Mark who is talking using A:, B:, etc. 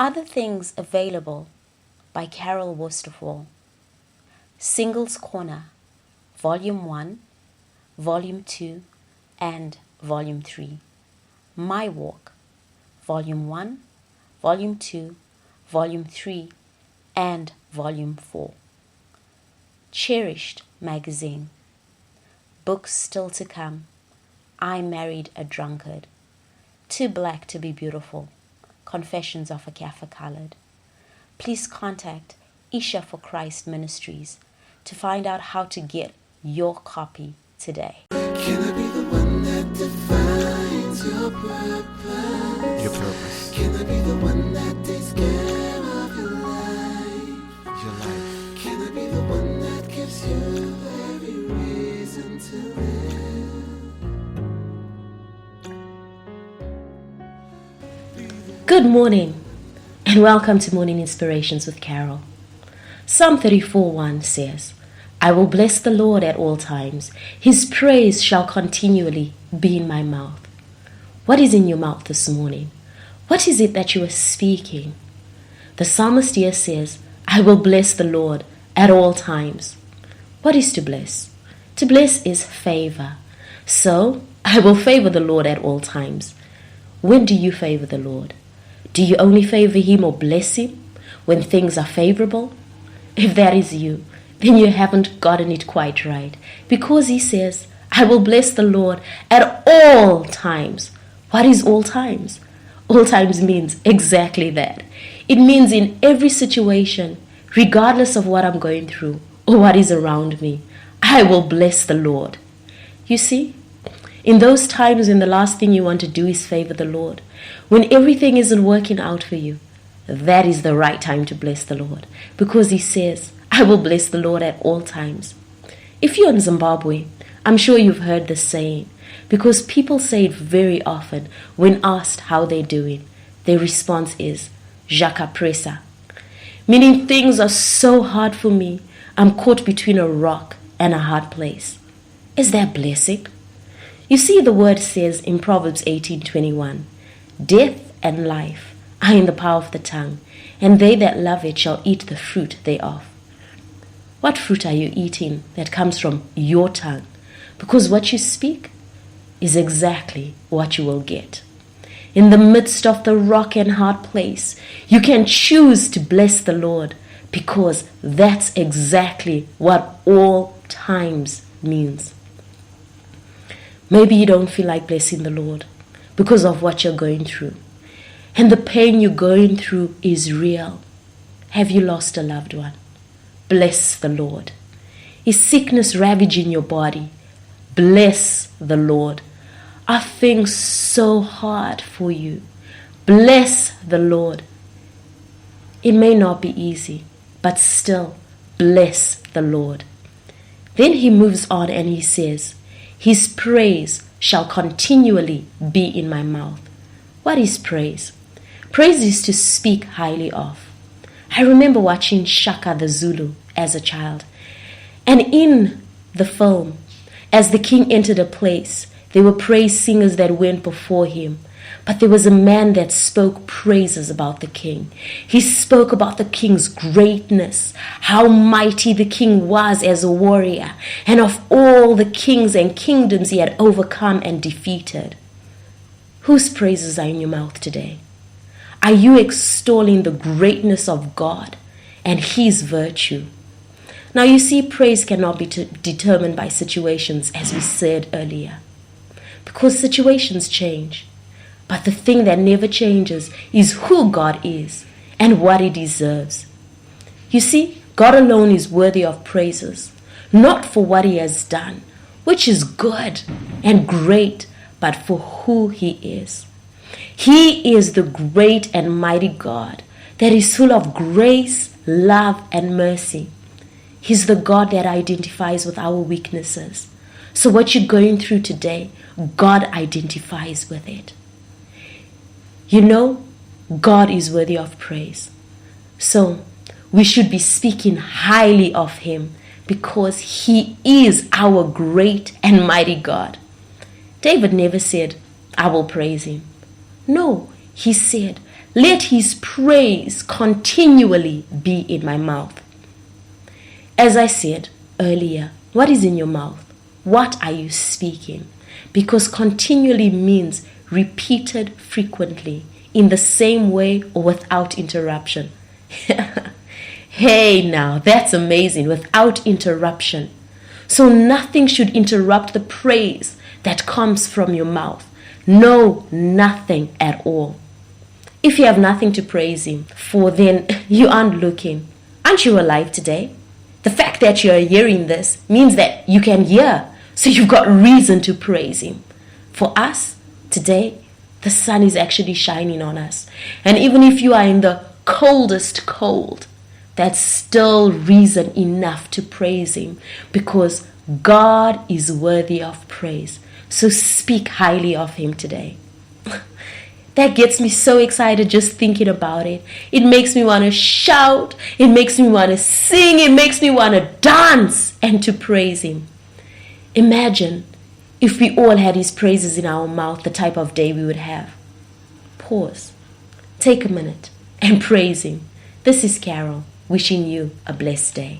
A: Other things available by Carol Wasterfall. Singles Corner, Volume 1, Volume 2, and Volume 3. My Walk, Volume 1, Volume 2, Volume 3, and Volume 4. Cherished Magazine. Books Still to Come. I Married a Drunkard. Too Black to Be Beautiful. Confessions of a Kaffir Colored. Please contact Isha for Christ Ministries to find out how to get your copy today.
B: Can I be the one that defines your purpose?
C: Your purpose.
B: Can I be the one that takes care of your life?
C: Your life.
B: Can I be the one that gives you every reason to live?
A: Good morning and welcome to Morning Inspirations with Carol. Psalm 34:1 says, I will bless the Lord at all times. His praise shall continually be in my mouth. What is in your mouth this morning? What is it that you are speaking? The psalmist here says, I will bless the Lord at all times. What is to bless? To bless is favor. So, I will favor the Lord at all times. When do you favor the Lord? Do you only favor Him or bless Him when things are favorable? If that is you, then you haven't gotten it quite right. Because He says, I will bless the Lord at all times. What is all times? All times means exactly that. It means in every situation, regardless of what I'm going through or what is around me, I will bless the Lord. You see, in those times when the last thing you want to do is favor the Lord, when everything isn't working out for you, that is the right time to bless the Lord. Because He says, I will bless the Lord at all times. If you're in Zimbabwe, I'm sure you've heard this saying, because people say it very often when asked how they're doing. Their response is, Jaka Presa, meaning things are so hard for me, I'm caught between a rock and a hard place. Is that blessing? You see, the word says in Proverbs 18:21, death and life are in the power of the tongue, and they that love it shall eat the fruit thereof. What fruit are you eating that comes from your tongue? Because what you speak is exactly what you will get. In the midst of the rock and hard place, you can choose to bless the Lord, because that's exactly what all times means. Maybe you don't feel like blessing the Lord because of what you're going through. And the pain you're going through is real. Have you lost a loved one? Bless the Lord. Is sickness ravaging your body? Bless the Lord. Are things so hard for you? Bless the Lord. It may not be easy, but still bless the Lord. Then He moves on and He says, His praise shall continually be in my mouth. What is praise? Praise is to speak highly of. I remember watching Shaka the Zulu as a child. And in the film, as the king entered a place, there were praise singers that went before him. But there was a man that spoke praises about the king. He spoke about the king's greatness, how mighty the king was as a warrior, and of all the kings and kingdoms he had overcome and defeated. Whose praises are in your mouth today? Are you extolling the greatness of God and His virtue? Now you see, praise cannot be determined by situations, as we said earlier, because situations change. But the thing that never changes is who God is and what He deserves. You see, God alone is worthy of praises, not for what He has done, which is good and great, but for who He is. He is the great and mighty God that is full of grace, love, and mercy. He's the God that identifies with our weaknesses. So what you're going through today, God identifies with it. You know, God is worthy of praise. So we should be speaking highly of Him because He is our great and mighty God. David never said, I will praise Him. No, he said, Let his praise continually be in my mouth. As I said earlier, what is in your mouth? What are you speaking? Because continually means repeated frequently, in the same way or without interruption. Hey, now, that's amazing, without interruption. So nothing should interrupt the praise that comes from your mouth. No, nothing at all. If you have nothing to praise him for, then you aren't looking. Aren't you alive today? The fact that you are hearing this means that you can hear. So you've got reason to praise him. For us, today, the sun is actually shining on us. And even if you are in the coldest cold, that's still reason enough to praise him, because God is worthy of praise. So speak highly of him today. That gets me so excited just thinking about it. It makes me want to shout. It makes me want to sing. It makes me want to dance and to praise him. Imagine if we all had his praises in our mouth, the type of day we would have. Pause. Take a minute and praise him. This is Carol, wishing you a blessed day.